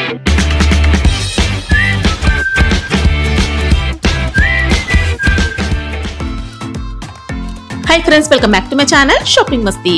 Hi friends, welcome back to my channel shopping Masti.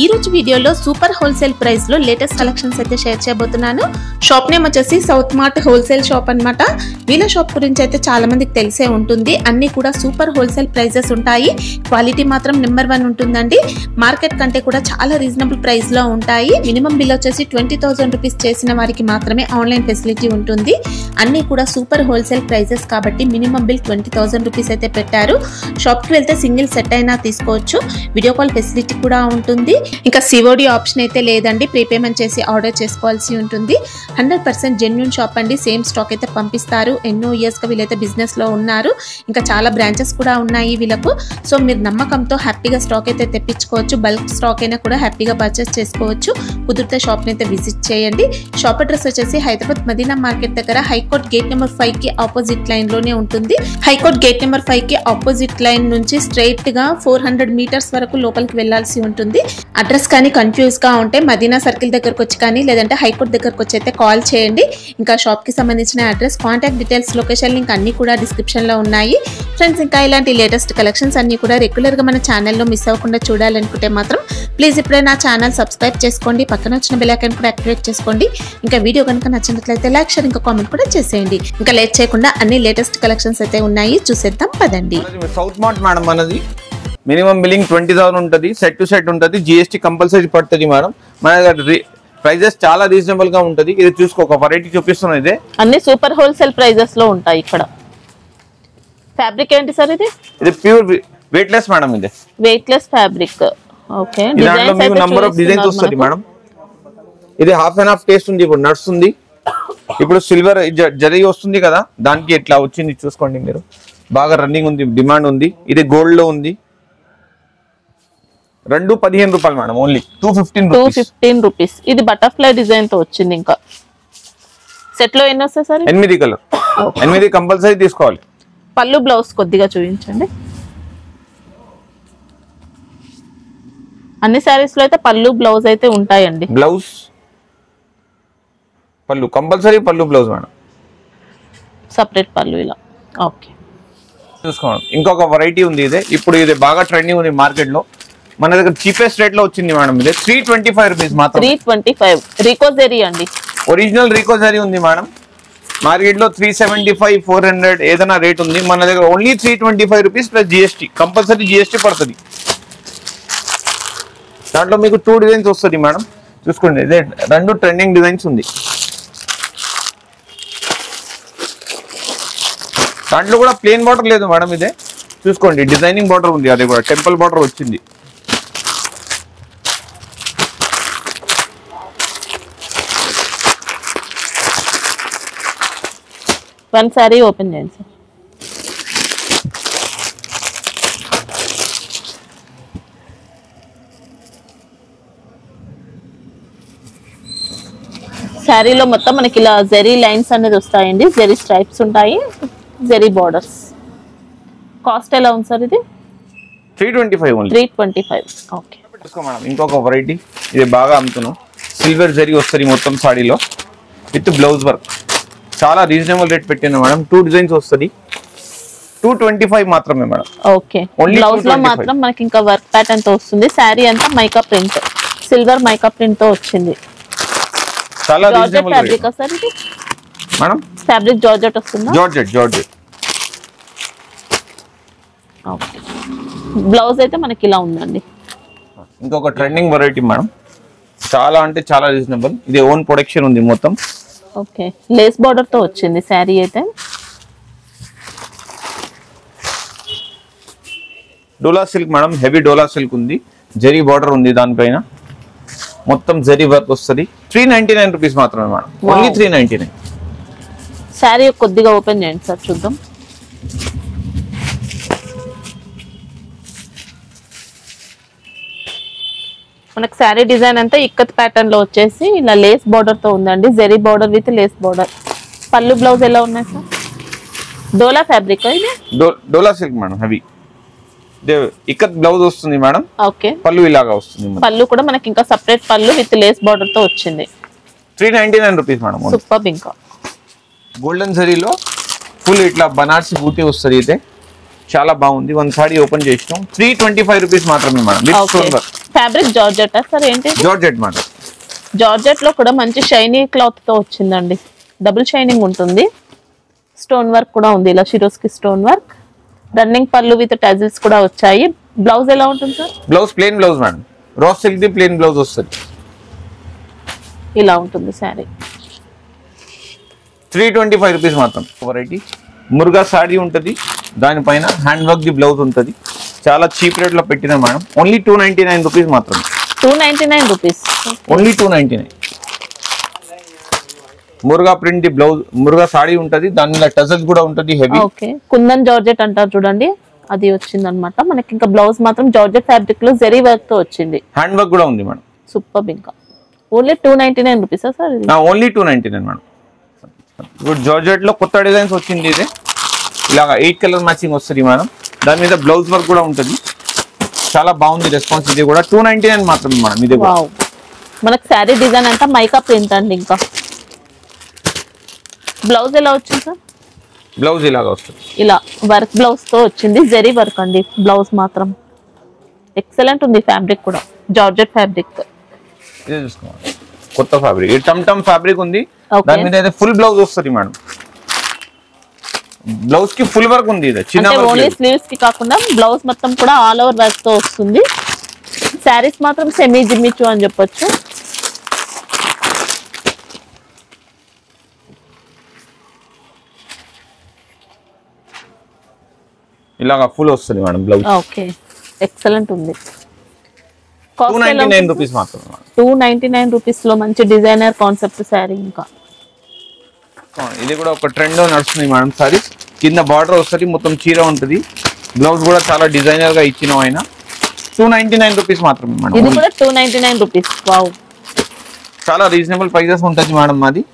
ఈ రోజు వీడియోలో సూపర్ హోల్సేల్ ప్రైస్ లో లేటెస్ట్ కలెక్షన్స్ అయితే షేర్ చేయబోతున్నాను। షాప్ నేమ్ వచ్చేసి సౌత్ మార్ట్ హోల్సేల్ షాప్ అన్నమాట। వీళ్ళ షాప్ గురించి అయితే చాలా మందికి తెలిసే ఉంటుంది। అన్ని కూడా సూపర్ హోల్సేల్ ప్రైజెస్ ఉంటాయి। క్వాలిటీ మాత్రం నెంబర్ 1 ఉంటుందండి। మార్కెట్ కంటే కూడా చాలా రీజనబుల్ ప్రైస్ లో ఉంటాయి। మినిమం బిల్ వచ్చేసి 20,000 రూపీస్ చేసిన వారికి మాత్రమే ఆన్లైన్ ఫెసిలిటీ ఉంటుంది। అన్ని కూడా సూపర్ హోల్సేల్ ప్రైజెస్ కాబట్టి మినిమం బిల్ 20,000 రూపీస్ అయితే పెట్టారు। షాప్ కి వెళ్తే సింగిల్ సెట్ అయినా తీసుకోవచ్చు। వీడియో కాల్ ఫెసిలిటీ కూడా ఉంటుంది। ఇంకా సిఓడి ఆప్షన్ అయితే లేదండి, ప్రీపేమెంట్ చేసి ఆర్డర్ చేసుకోవాల్సి ఉంటుంది। 100% జెన్యూన్ షాప్ అండి। సేమ్ స్టాక్ అయితే పంపిస్తారు। ఎన్నో ఇయర్స్ గా వీళ్ళైతే బిజినెస్ లో ఉన్నారు। ఇంకా చాలా బ్రాంచెస్ కూడా ఉన్నాయి వీళ్ళకు। సో మీరు నమ్మకంతో హ్యాపీగా స్టాక్ అయితే తెప్పించుకోవచ్చు। బల్క్ స్టాక్ అయినా కూడా హ్యాపీగా పర్చేస్ చేసుకోవచ్చు। కుదిరితే షాప్ ని అయితే విజిట్ చేయండి। షాప్ అడ్రస్ వచ్చేసి హైదరాబాద్ మదీనా మార్కెట్ దగ్గర హైకోర్ట్ గేట్ నెంబర్ 5 కి ఆపోజిట్ లైన్ లోనే ఉంటుంది। హైకోర్ట్ గేట్ నెంబర్ 5 కి ఆపోజిట్ లైన్ నుంచి స్ట్రైట్ గా 400 మీటర్స్ వరకు లోపలికి వెళ్లాల్సి ఉంటుంది। అడ్రస్ కానీ కన్ఫ్యూజ్ గా ఉంటే మదీనా సర్కిల్ దగ్గరకు వచ్చి కానీ లేదంటే హైకోర్ట్ దగ్గరకు వచ్చి అయితే కాల్ చేయండి। ఇంకా షాప్ కి సంబంధించిన address, contact details, location link అన్ని కూడా డిస్క్రిప్షన్ లో ఉన్నాయి ఫ్రెండ్స్। ఇంకా ఇలాంటి లేటెస్ట్ కలెక్షన్స్ అన్ని కూడా రెగ్యులర్ గా మన ఛానల్లో మిస్ అవ్వకుండా చూడాలనుకుంటే మాత్రం ప్లీజ్ ఇప్పుడే నా ఛానల్ సబ్స్క్రైబ్ చేసుకోండి। పక్కన వచ్చిన బెల్ ఐకాన్ కూడా యాక్టివేట్ చేసుకోండి। ఇంకా వీడియో కనుక నచ్చినట్లయితే లైక్, షేర్, ఇంకా కామెంట్ కూడా చేసేయండి। ఇంకా లేట్ చేయకుండా అన్ని లేటెస్ట్ కలెక్షన్స్ అయితే ఉన్నాయి, చూసేద్దాం పదండి। సౌత్ మార్ట్ మేడం మనది మినిమం బిల్లింగ్ 20,000 ఉంటుంది। సెట్ టు సెట్ ఉంటుంది, జిఎస్టీ కంపల్సరీ పడుతుంది మేడం। మన ప్రైజెస్ చాలా రీజనబుల్ గా ఉంటుంది। ఇది చూసుకో, ఒక వెరైటీ చూపిస్తున్నాం। ఇదే అన్ని సూపర్ హోల్సేల్ ప్రైజెస్ లో ఉంటాయి। ఇక్కడ ఫ్యాబ్రిక్ ఏంటి సార్? ఇది ప్యూర్ వెయిట్ లెస్ మేడం। ఇది weight less fabric. Okay, designs మీకు నంబర్ ఆఫ్ డిజైన్స్ వస్తుంది మేడం। ఇది హాఫ్ అండ్ హాఫ్ టేస్ట్ ఉంది, ఇప్పుడు నడుస్తుంది। ఇప్పుడు సిల్వర్ జరీ వస్తుంది కదా, దానికి ఎట్లా వచ్చింది చూసుకోండి మీరు। బాగా రన్నింగ్ ఉంది, డిమాండ్ ఉంది। ఇది గోల్డ్ లో ఉంది। 215 రూపాయలు మేడం, ఓన్లీ 215 రూపీస్। ఇది బటర్ఫ్లై డిజైన్ తో వచ్చింది। ఇంకా సెట్ లో ఎన్ని వస్తాయి సార్? 8 కలర్, 8 కంపల్సరీ తీసుకోవాలి। పళ్ళు బ్లౌజ్ కొద్దిగా చూపించండి। అన్ని సారీస్ లో అయితే పళ్ళు బ్లౌజ్ అయితే ఉంటాయండి। బ్లౌజ్ పళ్ళు కంపల్సరీ, పళ్ళు బ్లౌజ్ మేడం, సెపరేట్ పళ్ళు ఇలా। ఓకే, చూసుకోండి। ఇంకొక వెరైటీ ఉంది, ఇదే ఇప్పుడు ఇది బాగా ట్రెండింగ్ ఉంది మార్కెట్ లో। మన దగ్గర చీపెస్ట్ రేట్ లో వచ్చింది మేడం। ఇది 325 రూపీస్ మాత్రం। 325 రీకో జరీ అండి, ఒరిజినల్ రీకో జరీ ఉంది మేడం। మార్కెట్ లో 375, 400 ఏదైనా రేట్ ఉంది। మన దగ్గర only 325 rupees plus GST, compulsory GST పడుతుంది। దాంట్లో మీకు 2 డిజైన్స్ వస్తుంది మేడం, చూసుకోండి। ఇదే 2 ట్రెండింగ్ డిజైన్స్ ఉంది। దాంట్లో కూడా ప్లేన్ బార్డర్ లేదు మేడం, ఇదే చూసుకోండి। డిజైనింగ్ బార్డర్ ఉంది, అది కూడా టెంపుల్ బార్డర్ వచ్చింది। వన్ సారీ ఓపెన్ చేయండి సార్। శారీలో మొత్తం మనకి ఇలా జెరీ లైన్స్ అనేది వస్తాయండి, జెరీ స్ట్రైప్స్ ఉంటాయి, జెరీ బార్డర్స్। కాస్ట్ ఎలా ఉంది సార్? ఇది 325 ఓన్లీ, 325। Okay madam. ఇంకొక వెరైటీ, ఇది బాగా అమ్ముతున్నాం। సిల్వర్ జరీ వస్తుంది మొత్తం సాడీలో విత్ బ్లౌజ్ వర్క్, చాలా రీజనబుల్ రేట్ పెట్టినా మేడం। 2 డిజైన్స్ వస్తుంది, 225 మాత్రమే మేడం। ఓకే, బ్లౌజ్ లో మాత్రం మనకి ఇంకా వర్క్ ప్యాటర్న్ తో వస్తుంది। శారీ అంతా mica print, silver mica print తో వచ్చింది। చాలా రీజనబుల్ ఫ్యాబ్రిక్ సార్ ఇది మేడం? ఫ్యాబ్రిక్ జార్జెట్ వస్తుందా? జార్జెట్। ఓకే, బ్లౌజ్ అయితే మనకి ఇలా ఉందండి। ఇంకొక ట్రెండింగ్ వెరైటీ మేడం, చాలా అంటే చాలా రీజనబుల్। ఇది ఓన్ ప్రొడక్షన్ ఉంది మొత్తం। ఓకే, లేస్ బార్డర్ తో వచ్చింది శారీ అయితే। డోలా సిల్క్ మేడం, హెవీ డోలా సిల్క్ ఉంది, జరీ బార్డర్ ఉంది దానిపైన, మొత్తం జరీ వర్క్ వస్తుంది। 399 రూపీస్ మాత్రమే మేడం, ఓన్లీ 399। శారీ కొద్దిగా ఓపెన్ చేయండి సార్, చూద్దాం। మనకు శారీ డిజైన్ అంతా ఇక్కత్ ప్యాటర్న్ లో వచ్చేసి ఇలా లేస్ బార్డర్ తో ఉందండి, zari border with lace border. పళ్ళు బ్లౌజ్ ఎలా ఉన్నాయి సార్? డోలా ఫ్యాబ్రిక్ ఇది? Dola silk madam, heavy ikat blouse వస్తుంది మేడం। ఓకే, పళ్ళు ఇలాగా వస్తుంది। పళ్ళు కూడా మనకి ఇంకా సెపరేట్ పళ్ళు విత్ లేస్ బార్డర్ తో వచ్చింది। 399 రూపీస్ మేడం. సూపర్. ఇంకా గోల్డెన్ జరీలో ఫుల్ ఇట్లా బనార్సి బూటీ వస్తుంది. అయితే చాలా బాగుంది. వన్ సారీ ఓపెన్ చేసినాం. 325 రూపీస్ మాత్రమే madam. With stone work. Fabric georgette sir? ఏంటి జార్జెట్ మేడం. జార్జెట్ లో కూడా మంచి షైనీ క్లాత్ తో వచ్చిందండి. డబుల్ షైనింగ్ ఉంటుంది. స్టోన్ వర్క్ కూడా ఉంది. ఇలా షిరోస్కి స్టోన్ వర్క్. రన్నింగ్ పళ్ళు విత్ టజిల్స్ కూడా వచ్చాయి. బ్లౌజ్ ఎలా ఉంటుంది sir? Blouse plain blouse madam. Raw silk the plain blouse వస్తుంది. ఇలా ఉంటుంది శారీ. 325 రూపీస్ మాత్రం. వెరైటీ మురుగా సాడీ ఉంటుంది. దానిపైన హ్యాండ్ వర్క్ ది బ్లౌజ్ ఉంటుంది. చాలా చీప్ రేట్ లో పెట్టినా మేడం. ఓన్లీ 299 రూపీస్ మాత్రం. 299 rupees. Only 299. Muruga print the blouse, Muruga saree ఉంటుంది. దాని మీద టజల్స్ కూడా ఉంటుంది హెవీ. ఓకే. కుందన్ జార్జెట్ అంటారు చూడండి, అది వచ్చింది అనమాట మనకి. ఇంకా బ్లౌజ్ మాత్రం జార్జెట్ ఫ్యాబ్రిక్ లో జరీ వర్క్ తో వచ్చింది. హ్యాండ్ వర్క్ కూడా ఉంది మేడం. సూపర్. ఇంకా only 299 rupees sir? Only 299 madam. ఇప్పుడు జార్జెట్ లో కొత్త డిజైన్స్ వచ్చింది. ఇది ఇలాగా 8 కలర్ మ్యాచింగ్ వస్తుంది మేడం. దాని మీద బ్లౌజ్ వర్క్ కూడా ఉంటుంది. చాలా బాగుంది రెస్పాన్స్. ఇది కూడా 299 మాత్రమే మేడం. ఇది కూడా మనకి శారీ డిజైన్ అంతా మైకా ప్రింట్ అండి. ఇంకా బ్లౌజ్ ఎలా వచ్చింది సార్? బ్లౌజ్ ఇలాగా వస్తుంది. ఇలా వర్క్ బ్లౌజ్ తో వచ్చింది. జరీ వర్క్ అండి. బ్లౌజ్ మాత్రం ఎక్సలెంట్ ఉంది. ఫ్యాబ్రిక్ కూడా జార్జెట్ ఫ్యాబ్రిక్. ఇది చూసుకోండి, కొత్త ఫ్యాబ్రిక్. ఇది టమ్ ఫ్యాబ్రిక్ ఉంది. దాని మీద అయితే ఫుల్ బ్లౌజ్ వస్తుంది మేడం. బ్లౌజ్ కి ఫుల్ వర్క్ ఉంది. ఇది చిన్న ఓన్లీ స్లీవ్స్ కి కాకుండా బ్లౌజ్ మొత్తం కూడా ఆల్ ఓవర్ వర్క్ తో వస్తుంది. శారీస్ మాత్రం సెమీ జిమ్మిచు అని చెప్పొచ్చు. ఇలాగా ఫుల్ వస్తుంది మేడం బ్లౌజ్. ఓకే, ఎక్సలెంట్ ఉంది. 299 రూపీస్ మాత్రమే. 299 రూపీస్ లో మంచి డిజైనర్ కాన్సెప్ట్ శారీ. ఇంకా ఇది కూడా ఒక ట్రెండ్ నడుస్తుంది మేడం. సారీ కింద బార్డర్ వస్తుంది, మొత్తం చీర ఉంటుంది. బ్లౌజ్ కూడా చాలా డిజైనర్ గా ఇచ్చినాం. ఆయన 299 రూపీస్ మాత్రమే మేడం. ఇది కూడా 299 రూపీస్. వావ్, చాలా రీజనబుల్ ప్రైజెస్ ఉంటుంది మేడం. మాది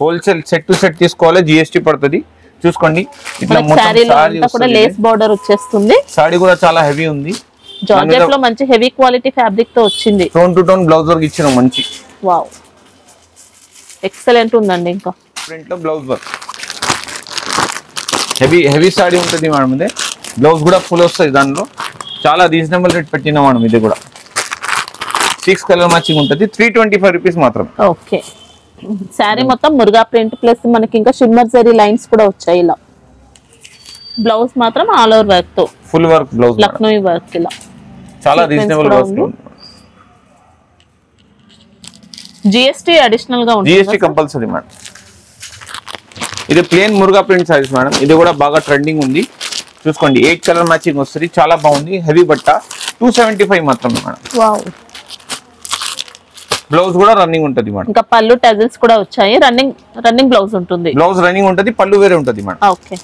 హోల్సేల్ సెట్ టు సెట్ తీసుకోవాలి, జిఎస్టీ పడుతుంది. చూసుకోండి, ఇట్లా మొత్తం లేస్ బార్డర్ వచ్చేస్తుంది. సారీ కూడా చాలా హెవీ ఉంది. జార్జెట్ లో మంచి హెవీ క్వాలిటీ ఫ్యాబ్రిక్ తో వచ్చింది. Tone to tone blouse work ఇచ్చినాం మంచి. వావ్, ఎక్సలెంట్ ఉందండి. ఇంకా ప్రింట్ లో బ్లౌజ్ వర్క్ హెవీ సారీ ఉంటుంది మేడం. ఇది బ్లౌజ్ కూడా ఫుల్ వస్తుంది. దానిలో చాలా రీజనబుల్ రేట్ పెట్టినా మేడం. ఇది కూడా 6 కలర్ మ్యాచింగ్ ఉంటుంది. 325 రూపీస్ మాత్రం. ఓకే, శారీ మొత్తం మురుగా ప్రింట్ ప్లస్ మనకి ఇంకా షిమ్మర్ జరీ లైన్స్ కూడా వచ్చాయి. ఇలా బ్లౌజ్ మాత్రం ఆల్ ఓవర్ వర్క్ తో full work blouse, Lucknowi work. ఇలా చాలా రీజనబుల్ కాస్ట్. జిఎస్టీ అడిషనల్ గా ఉంటుంది. GST compulsory madam. ఇది ప్లేన్ మురుగా ప్రింట్ సారీస్ మేడం. ఇది కూడా బాగా ట్రెండింగ్ ఉంది. చూసుకోండి, 8 కలర్ మ్యాచింగ్ వస్తుంది. చాలా బాగుంది. హెవీ బట్ట. 275 మాత్రమే మేడం. వావ్, బ్లౌజ్ కూడా రన్నింగ్ ఉంటుంది మేడం. ఇంకా పళ్ళు టజిల్స్ కూడా వచ్చాయి. రన్నింగ్ బ్లౌజ్ ఉంటుంది. బ్లౌజ్ రన్నింగ్ ఉంటుంది, పళ్ళు వేరే ఉంటుంది మేడం. ఓకే,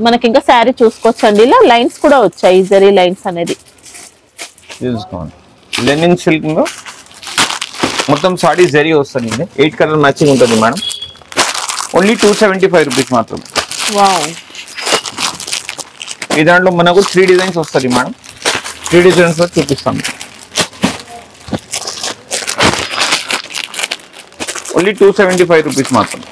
మనకి ఇంకా శారీ చూసుకోవచ్చండి. ఇలా లైన్స్ కూడా వచ్చాయి, జరీ లైన్స్ అనేది. చూసుకోండి, లెనిన్ సిల్క్ లో మొత్తం సాడీ జరీ వస్తుంది. 8 కలర్ మ్యాచింగ్ ఉంటుంది మేడం. ఓన్లీ 275 రూపీస్ మాత్రం. వావ్, ఈ దాంట్లో మనకు 3 డిజైన్స్ వస్తుంది మేడం. 3 డిజైన్స్ లో చూపిస్తాం. ఓన్లీ 275 రూపీస్ మాత్రం.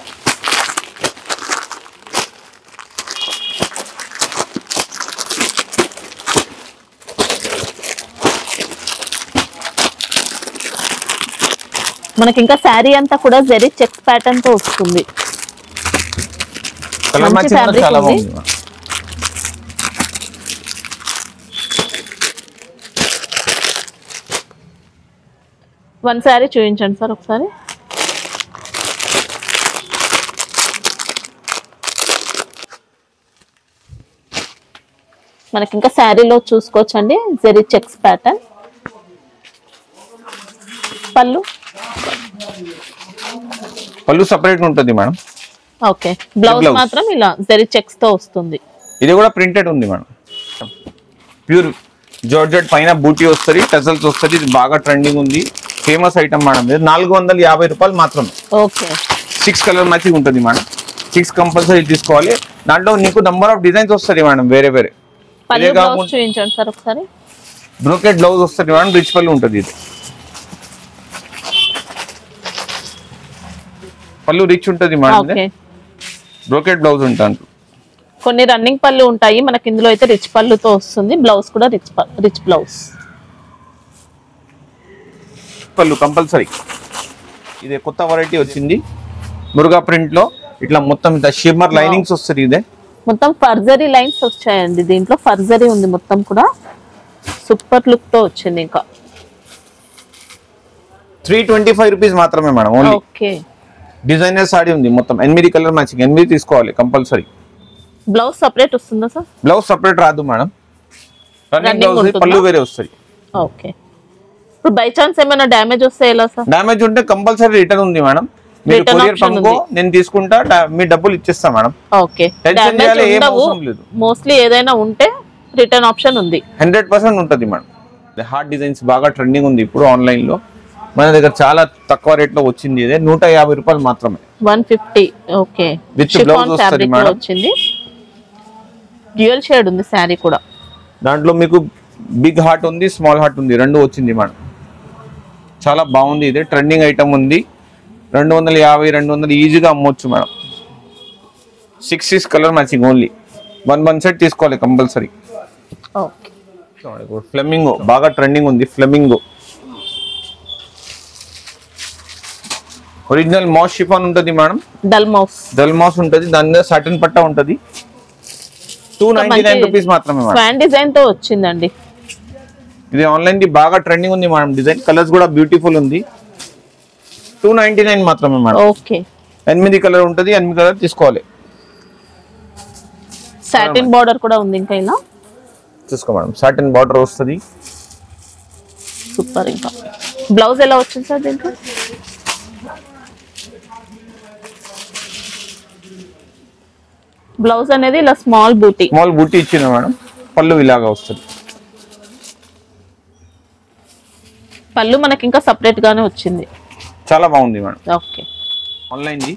మనకి ఇంకా శారీ అంతా కూడా జరీ చెక్స్ ప్యాటర్న్ తో వస్తుంది. కలర్ మ్యాచింగ్ కూడా చాలా బాగుంది. వన్ శారీ చూపించండి సార్ ఒకసారి. మనకి ఇంకా శారీలో చూసుకోవచ్చండి, జరీ చెక్స్ ప్యాటర్న్. పళ్ళు సపరేట్ ఉంటుంది మేడం. ఓకే, బ్లౌజ్ మాత్రం ఇలా జరీ చెక్స్ తో వస్తుంది. ఇది కూడా ప్రింటెడ్ ఉంది మేడం. ప్యూర్ జార్జెట్ పైన బూటీ వస్తుంది, టజల్స్ వస్తుంది. ఇది బాగా ట్రెండింగ్ ఉంది, ఫేమస్ ఐటమ్ మేడం. ఇది 450 రూపాయలు మాత్రమే. ఓకే, 6 కలర్ మ్యాచింగ్ ఉంటుంది మేడం. 6 కంపల్సరీ తీసుకోవాలి. దాంట్లో నీకు నంబర్ ఆఫ్ డిజైన్స్ వస్తుంది మేడం, వేరే వేరే. చూపించండి సార్ ఒకసారి. బ్రోకెట్ బ్లౌజ్ వస్తుంది మేడం, రిచ్ పళ్ళు ఉంటుంది. ఇది పళ్ళు రిచ్ ఉంటుంది మేడం. బ్రోకెట్ బ్లౌజ్ ఉంటుంది. కొన్ని రన్నింగ్ పళ్ళు ఉంటాయి మనకి, ఇందులో అయితే రిచ్ పళ్ళుతో వస్తుంది. బ్లౌజ్ కూడా రిచ్ బ్లౌజ్. పళ్ళు కంపల్సరీ. ఇదే కొత్త వెరైటీ వచ్చింది మురుగా ప్రింట్ లో. ఇట్లా మొత్తం ఇంత షిమ్మర్ లైనింగ్స్ వస్తుంది. ఇదే మొత్తం ఫర్జరీ లైన్స్ వచ్చాయండి. దీంట్లో ఫర్జరీ ఉంది మొత్తం కూడా. సూపర్ లుక్ తో వచ్చింది. ఇంకా 325 రూపీస్ మాత్రమే madam only. Okay. Designer sorry ఉంది మొత్తం 8 కలర్ మ్యాచింగ్. 8 తీసుకోవాలి కంపల్సరీ. బ్లౌజ్ సెపరేట్ వస్తుందా సార్? బ్లౌజ్ సెపరేట్ రాదు మేడం. రన్నింగ్ బ్లౌజ్ పళ్ళు వేరే వస్తుంది. ఓకే. ఇప్పుడు బై ఛాన్స్ ఏమైనా డ్యామేజ్ వస్తే ఎలా సార్? డ్యామేజ్ ఉంటే కంపల్సరీ రిటర్న్ ఉంది మేడం. మీరు కొరియర్ పంపో, నేను తీసుకుంటా, మీ డబ్బులు ఇచ్చేస్తా మేడం. ఓకే. మోస్ట్లీ ఏదైనా ఉంటే రిటర్న్ ఆప్షన్ ఉంది. 100% ఉంటుంది మేడం. హార్ట్ డిజైన్స్ బాగా ట్రెండింగ్ ఉంది ఇప్పుడు ఆన్లైన్ లో. మన దగ్గర చాలా తక్కువ రేట్ లో వచ్చింది. ఇదే 150 రూపాయలు మాత్రమే. 150. ఓకే. విత్ బ్లౌజ్ వస్తుంది మేడం. వచ్చింది. డ్యూయల్ షేడ్ ఉంది సారీ కూడా. దాంట్లో మీకు బిగ్ హార్ట్ ఉంది, స్మాల్ హార్ట్ ఉంది, రెండు వచ్చింది మేడం. చాలా బాగుంది. ఇదే ట్రెండింగ్ ఐటమ్ ఉంది. 250, 200 ఈజీగా అమ్మొచ్చు madam. 6 colour matching only. 1 set తీసుకోవాలి కంపల్సరీ. ఓకే. ఫ్లెమింగో బాగా ట్రెండింగ్ ఉంది. ఫ్లెమింగో ఒరిజినల్ మౌస్ షిఫాన్ ఉంటుంది మేడం. డల్ మౌస్ ఉంటుంది. దాని మీద సాటిన్ పట్టా ఉంటుంది. 299 రూపీస్ మాత్రమే మేడం. ఫ్యాన్ డిజైన్ తో వచ్చిందండి. ఇది ఆన్లైన్ ది బాగా ట్రెండింగ్ ఉంది మేడం. డిజైన్ కలర్స్ కూడా బ్యూటిఫుల్ ఉంది. 299 మాత్రమే మేడం. ఓకే. 8 కలర్ ఉంటుంది. 8 కలర్ తీసుకోవాలి. సాటిన్ బార్డర్ కూడా ఉంది. ఇంకా ఇలా చూసుకో మేడం. సాటిన్ బార్డర్ వస్తుంది. సూపర్. ఇంకా బ్లౌజ్ ఎలా వచ్చింది సార్ దీంట్లో? బ్లౌజ్ అనేది ఇలా స్మాల్ బూటీ ఇచ్చిన మేడం. పళ్ళు ఇలాగా వస్తుంది. పళ్ళు మనకి ఇంకా సెపరేట్ గానే వచ్చింది. చాలా బాగుంది మేడం. ఓకే. ఆన్లైన్ ది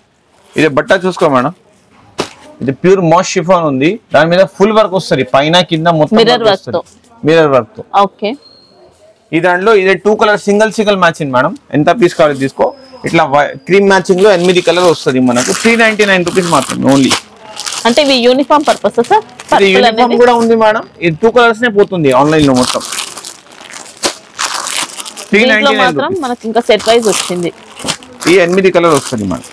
ఇది బట్ట చూసుకో మేడం. ఇది ప్యూర్ మౌస్ షిఫాన్ ఉంది. దాని మీద ఫుల్ వర్క్ వస్తుంది. పైన కింద మొత్తం మిర్రర్ వర్క్ తో. ఓకే. ఈ దాంట్లో ఇదే 2 కలర్ సింగిల్ మ్యాచింగ్ మేడం. ఎంత పీస్ కావాలి తీసుకో. ఇట్లా క్రీమ్ మ్యాచింగ్ లో 8 కలర్ వస్తుంది మనకు. 399 రూపీస్ మాత్రమే ఓన్లీ. అంటే ఇవి యూనిఫామ్ పర్పస్ సార్? ఇది యూనిఫామ్ కూడా ఉంది మేడం. ఇది 2 కలర్స్ నే పోతుంది ఆన్లైన్ లో మొత్తం. 399 మాత్రం మనకి ఇంకా సెట్ వైజ్ వచ్చింది. ఈ 8 కలర్ వస్తుంది మేడం.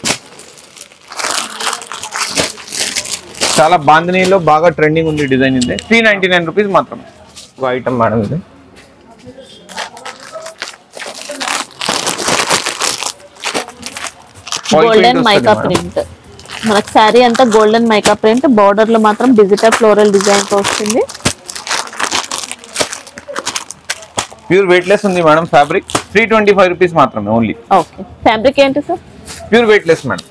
చాలా బాంధనీలో బాగా ట్రెండింగ్ ఉంది డిజైన్. ఇది 399 రూపీస్ మాత్రమే ఒక ఐటమ్ మేడం. ఇది గోల్డెన్ మైకా ప్రింట్. మనకి శారీ అంతా గోల్డెన్ మైకా ప్రింట్. బార్డర్ లో మాత్రం డిజిటల్ ఫ్లోరల్ డిజైన్ తో వస్తుంది. ప్యూర్ వెయిట్లెస్ ఉంది మేడం. ఫ్యాబ్రిక్ 325 రూపీస్ మాత్రమే ఓన్లీ. ఓకే. ఫ్యాబ్రిక్ ఏంటి sir? Pure weightless madam.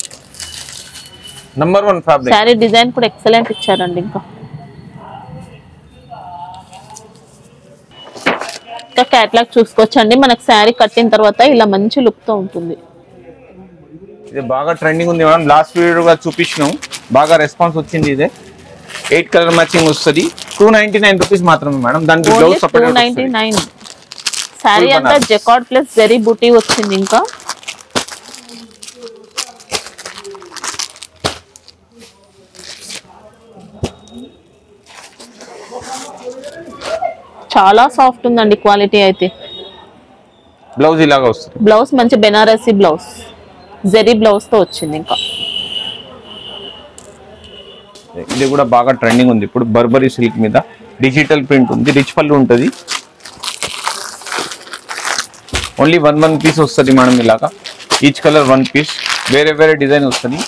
Number 1 fabric. Sari design కూడా ఎక్సలెంట్ ఇచ్చారండి. ఇంకా క్యాటలాగ్ చూసుకోవచ్చండి. మనకి శారీ కట్టిన తర్వాత ఇలా మంచి లుక్ తో ఉంటుంది. ఇది బాగా ట్రెండింగ్ ఉంది మేడం. లాస్ట్ వీడియోగా చూపించినాం. బాగా రెస్పాన్స్ వచ్చింది. ఇదే 8 కలర్ మ్యాచింగ్ వస్తుంది. 299 రూపీస్ మాత్రమే మేడం. దానికి బ్లౌజ్ సెపరేట్ 299. శారీ అంతా జకార్డ్ ప్లస్ జరీ బూటీ వచ్చింది. ఇంకా చాలా సాఫ్ట్ ఉందండి క్వాలిటీ అయితే. బ్లౌజ్ ఇలాగా వస్తుంది. బ్లౌజ్ మంచి బెనారసీ బ్లౌజ్, జరీ బ్లౌజ్ తో వచ్చింది. ఇంకా ఇది కూడా బాగా ట్రెండింగ్ ఉంది ఇప్పుడు. బర్బరీ సిల్క్ మీద డిజిటల్ ప్రింట్ ఉంది. రిచ్ పళ్ళు ఉంటుంది. ఓన్లీ 1 పీస్ వస్తుంది మేడం. ఇలాగా ఈచ్ కలర్ 1 పీస్. వేరే డిజైన్ వస్తుంది.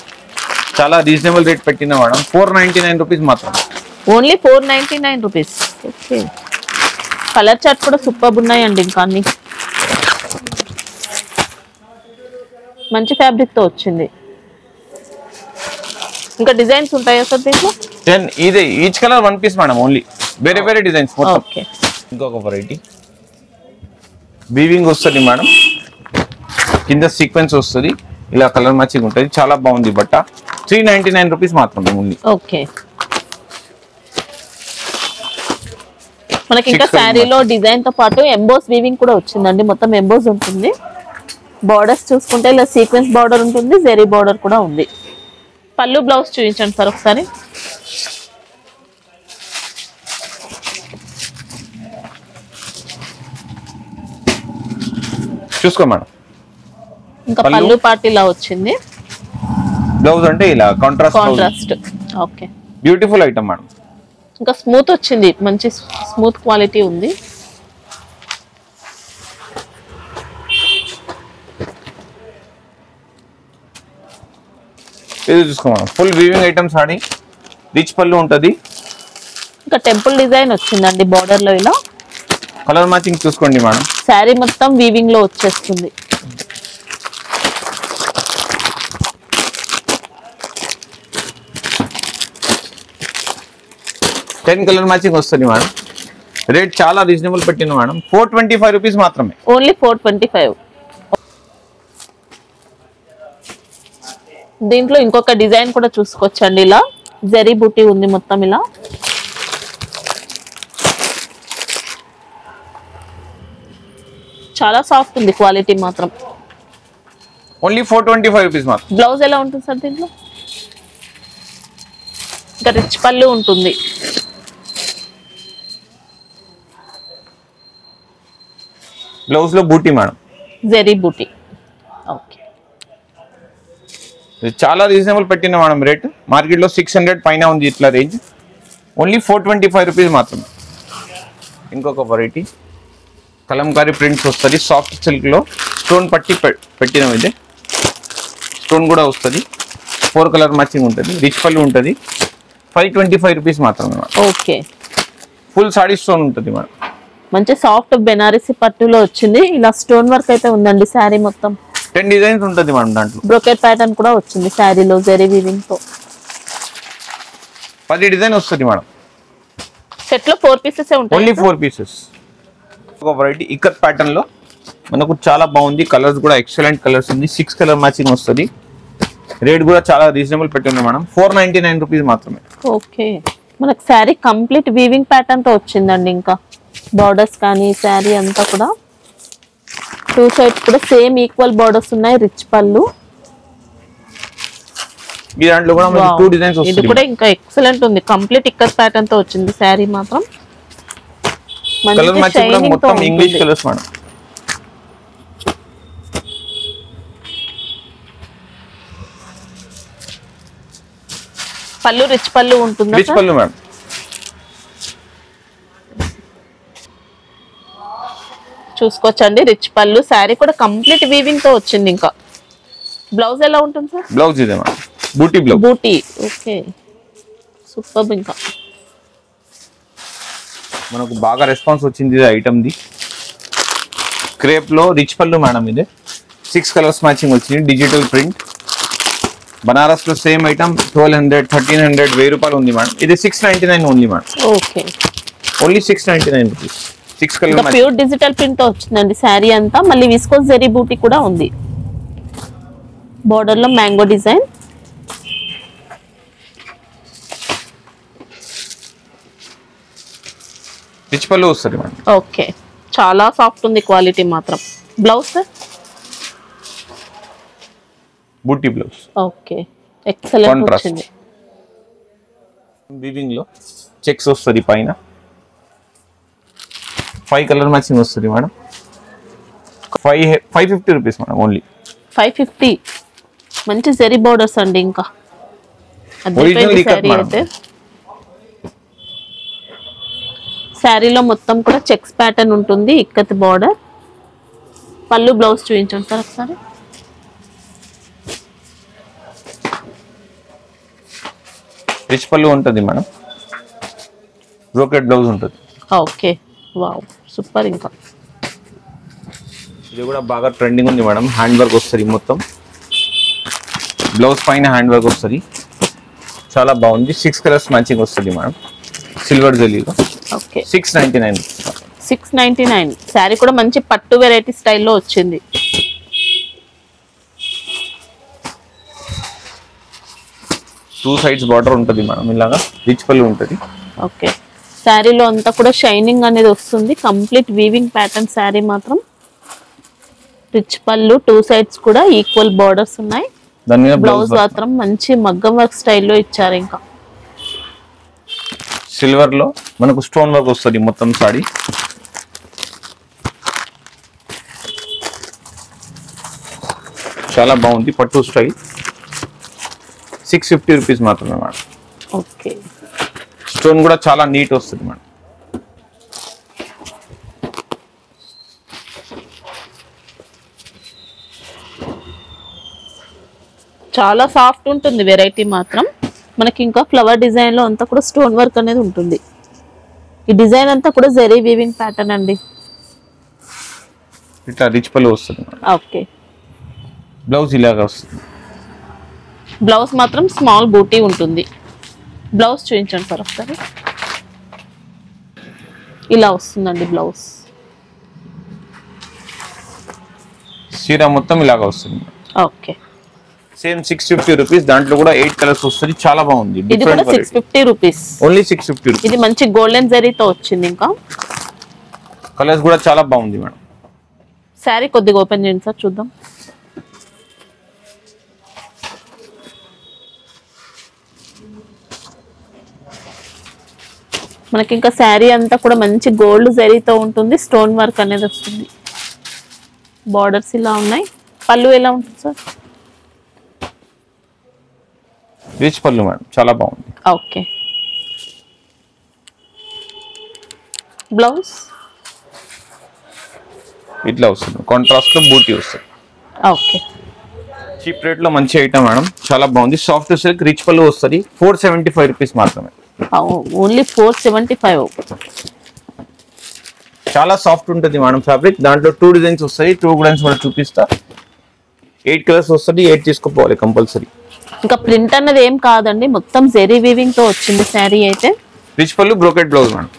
చాలా రీజనబుల్ రేట్ పెట్టిన మేడం. 499 రూపీస్ మాత్రం. Only 499 rupees. Okay. Colour chart కూడా సూపర్ ఉన్నాయండి. ఇంకా అన్ని మంచి ఫ్యాబ్రిక్ తో వచ్చింది. ఇంకా డిజైన్స్ ఉంటాయా సార్ దీంట్లో? ఇదే each colour 1 piece madam. Only వేరే డిజైన్స్ మొత్తం. ఓకే. ఇంకొక వెరైటీ వీవింగ్ వస్తుంది మేడం. కింద సీక్వెన్స్ వస్తుంది. ఇలా కలర్ మ్యాచింగ్ ఉంటుంది. చాలా బాగుంది బట్ట. 399 రూపీస్ మాత్రమే ఓన్లీ. ఓకే. మనకి ఇంకా శారీలో డిజైన్ తో పాటు ఎంబోస్ వీవింగ్ కూడా వచ్చిందండి. మొత్తం ఎంబోస్ ఉంటుంది. బార్డర్స్ చూసుకుంటే ఇలా సీక్వెన్స్ బార్డర్ ఉంటుంది, జెరీ బార్డర్ కూడా ఉంది. పళ్ళు బ్లౌజ్ చూపించండి సార్ ఒకసారి. చూసుకో మేడం. ఇంకా పళ్ళు పార్టీలా వచ్చింది. బ్లౌజ్ అంటే ఇలా contrast. Okay, beautiful item madam. ఇంకా స్మూత్ వచ్చింది, మంచి స్మూత్ క్వాలిటీ ఉంది. ఇది చూసుకో madam, full weaving item sorry, rich పళ్ళు ఉంటుంది. ఇంకా టెంపుల్ డిజైన్ వచ్చిందండి బార్డర్ లో. ఇలా కలర్ మ్యాచింగ్ చూసుకోండి మేడం. శారీ మొత్తం వీవింగ్ లో వచ్చేస్తుంది. టెన్ కలర్ మ్యాచింగ్ వస్తుంది మేడం. రేట్ చాలా రీజనబుల్ పెట్టింది మేడం, 425 రూపీస్ మాత్రమే. ఓన్లీ 425. దీంట్లో ఇంకొక డిజైన్ కూడా చూసుకోవచ్చండి. ఇలా జరీ బూటీ ఉంది మొత్తం. ఇలా చాలా సాఫ్ట్ ఉంది క్వాలిటీ మాత్రం. ఓన్లీ 425 రూపీస్ మాత్రం. బ్లౌజ్ ఎలా ఉంటుంది సార్ దీంట్లో? ఇంకా రిచ్ పళ్ళు ఉంటుంది. బ్లౌజ్ లో బూటీ మేడం, జరీ బూటీ. ఓకే, చాలా రీజనబుల్ పెట్టిన మేడం రేట్. మార్కెట్ లో 600 పైన ఉంది ఇట్లా రేంజ్. ఓన్లీ 425 రూపీస్ మాత్రమే. ఇంకొక వెరైటీ కలంకారీ ప్రింట్స్ వస్తుంది, సాఫ్ట్ సిల్క్ లో స్టోన్ పట్టి పెట్టిన ఇది. స్టోన్ కూడా వస్తుంది, 4 కలర్ మ్యాచింగ్ ఉంటుంది, రిచ్ పళ్ళు ఉంటుంది. 525 రూపీస్ మాత్రమే. ఓకే, ఫుల్ సాడీ స్టోన్ ఉంటుంది మేడం. మంచి సాఫ్ట్ బెనారసి పట్టులో వచ్చింది. ఇలా స్టోన్ వర్క్ అయితే ఉందండి శారీ మొత్తం. 10 డిజైన్స్ ఉంటుంది మేడం దాంట్లో. బ్రోకెట్ ప్యాటర్న్ కూడా వచ్చింది శారీలో జరీ వీవింగ్ తో. 10 డిజైన్ వస్తుంది మేడం. సెట్ లో 4 పీసెస్ ఉంటాయి. Only 4 pieces. ఒక వెరైటీ ఇక్కత్ ప్యాటర్న్ లో మనకు చాలా బాగుంది. కలర్స్ కూడా ఎక్సలెంట్ కలర్స్ ఉంది. 6 కలర్ మ్యాచింగ్ వస్తుంది. రేట్ కూడా చాలా రీజనబుల్ పెట్టింది మేడం, 499 రూపీస్ మాత్రమే. ఓకే, మనకు శారీ కంప్లీట్ వీవింగ్ ప్యాటర్న్ తో వచ్చిందండి. ఇంకా బార్డర్స్ కానీ శారీ అంతా కూడా 2 సైడ్స్ కూడా సేమ్ ఈక్వల్ బార్డర్స్ ఉన్నాయి. రిచ్ పళ్ళు. ఈ దాంట్లో కూడా మనకి 2 డిజైన్స్ ఇది వస్తుంది. కూడా ఇంకా ఎక్సలెంట్ ఉంది. కంప్లీట్ ఇక్కత్ ప్యాటర్న్ తో వచ్చింది శారీ మాత్రం. కలర్ మ్యాచింగ్ కూడా మొత్తం ఇంగ్లీష్ కలర్స్ మేడం. పళ్ళు రిచ్ పళ్ళు ఉంటుంది. రిచ్ పళ్ళు మేడం. చూసుకోవచ్చండి, రిచ్ పళ్ళు. శారీ కూడా కంప్లీట్ వీవింగ్ తో వచ్చింది. ఇంకా బ్లౌజ్ ఎలా ఉంటుంది సార్? బ్లౌజ్ ఇదే madam, buti blouse. Buti. Okay, super. ఇంకా మనకు బాగా రెస్పాన్స్ వచ్చింది ఐటమ్ ది. క్రేప్ లో రిచ్ పళ్ళు మేడం. ఇదే 6 కలర్స్ మ్యాచింగ్ వచ్చింది, డిజిటల్ ప్రింట్. బనారస్ లో సేమ్ ఐటమ్ 1200, 1300, 1000 రూపాయలు ఉంది మేడం. ఇది 699 only madam. Okay, only 699 rupees. 6 colour pure digital print తో వచ్చిందండి శారీ అంతా. మళ్ళీ విస్కోస్ జరీ బూటీ కూడా ఉంది. బోర్డర్ లో మ్యాంగో డిజైన్. రిచ్ పళ్ళు వస్తుంది మేడం. ఓకే, చాలా సాఫ్ట్ ఉంది క్వాలిటీ మాత్రం. Blouse sir? Buti blouse. Okay, excellent వచ్చింది. వీవింగ్ లో చెక్స్ వస్తుంది పైన. 5 కలర్ మ్యాచింగ్ వస్తుంది మేడం. 550 rupees madam only. 550. మంచి జరీ బోర్డర్స్ అండి. ఇంకా అయితే శారీలో మొత్తం కూడా చెక్స్ ప్యాటర్న్ ఉంటుంది, ఇక్కత్ బార్డర్. పళ్ళు బ్లౌజ్ చూపించండి సార్ ఒకసారి. రిచ్ పళ్ళు ఉంటుంది మేడం, బ్రోకెట్ బ్లౌజ్ ఉంటుంది. Okay, wow, super. ఇంకా ఇది కూడా బాగా ట్రెండింగ్ ఉంది మేడం. హ్యాండ్ వర్క్ వస్తుంది మొత్తం. బ్లౌజ్ పైన హ్యాండ్ వర్క్ వస్తుంది, చాలా బాగుంది. 6 కలర్స్ మ్యాచింగ్ వస్తుంది మేడం, సిల్వర్ జెలీలో. ఓకే, 699. 699. శారీ కూడా మంచి పట్టు వెరైటీ స్టైల్లో వచ్చింది. టూ సైడ్స్ బార్డర్ ఉంటుంది మేడం, ఇలాగా రిచ్ పళ్ళు ఉంటుంది. ఓకే, శారీలో అంతా కూడా షైనింగ్ అనేది వస్తుంది. కంప్లీట్ వీవింగ్ ప్యాటర్న్ శారీ మాత్రం. రిచ్ పళ్ళు, 2 సైడ్స్ కూడా ఈక్వల్ బోర్డర్స్ ఉన్నాయి. దాని మీద బ్లౌజ్ మాత్రం మంచి మగ్గం వర్క్ స్టైల్లో ఇచ్చారు. ఇంకా సిల్వర్ లో మనకు స్టోన్ వర్క్ వస్తుంది మొత్తం సారీ. చాలా బాగుంది పట్టు స్టైల్. 650 రూపీస్ మాత్రమే మేడం. ఓకే, స్టోన్ కూడా చాలా నీట్ వస్తుంది మేడం. చాలా సాఫ్ట్ ఉంటుంది వెరైటీ మాత్రం. మనకి ఇంకా ఫ్లవర్ డిజైన్ లో అంతా కూడా స్టోన్ వర్క్ అనేది ఉంటుంది. ఈ డిజైన్ అంతా కూడా జరీ వీవింగ్ ప్యాటర్న్ అండి. ఇట్లా రిచ్ పళ్ళు వస్తుంది. ఓకే, బ్లౌజ్ ఇలాగా వస్తుంది. బ్లౌజ్ మాత్రం స్మాల్ బూటీ ఉంటుంది. బ్లౌజ్ చూపించండి సార్ ఒకసారి. ఇలా వస్తుందండి బ్లౌజ్. చీర మొత్తం ఇలాగా వస్తుంది. Okay, same 650 rupees. దాంట్లో కూడా 8 కలర్స్ వస్తుంది. చాలా బాగుంది. ఇది కూడా 650 రూపీస్. Only 650 rupees. ఇది మంచి గోల్డెన్ జరీతో వచ్చింది. ఇంకా కలర్స్ కూడా చాలా బాగుంది మేడం. శారీ కొద్దిగా ఓపెన్ చేయండి సార్ చూద్దాం. మనకి ఇంకా శారీ అంతా కూడా మంచి గోల్డ్ జరీతో ఉంటుంది. స్టోన్ వర్క్ అనేది వస్తుంది. బార్డర్స్ ఇలా ఉన్నాయి. పళ్ళు ఎలా ఉంటుంది సార్? రిచ్ పళ్ళు మేడం, చాలా బాగుంది. ఓకే, బ్లౌజ్ ఇట్లా వస్తుంది. కాంట్రాస్ట్ లో బూటీ వస్తుంది. ఓకే, చీప్ రేట్ లో మంచి ఐటమ్ మేడం. చాలా బాగుంది. సాఫ్ట్ సిల్క్ రిచ్ పళ్ళు వస్తుంది. 475 రూపీస్ మాత్రమే. ఓన్లీ 475. చాలా సాఫ్ట్ ఉంటుంది మేడం ఫ్యాబ్రిక్. దాంట్లో 2 డిజైన్స్ వస్తాయి. 2 డిజైన్స్ కూడా చూపిస్తా. 8 కలర్స్ వస్తుంది. 8 తీసుకోపోవాలి కంపల్సరీ. ఇంకా ప్రింట్ అన్నది ఏం కాదండి, మొత్తం జెరీ వీవింగ్ తో వచ్చింది శారీ అయితే. రిచ్ పళ్ళు, brocade blouse madam.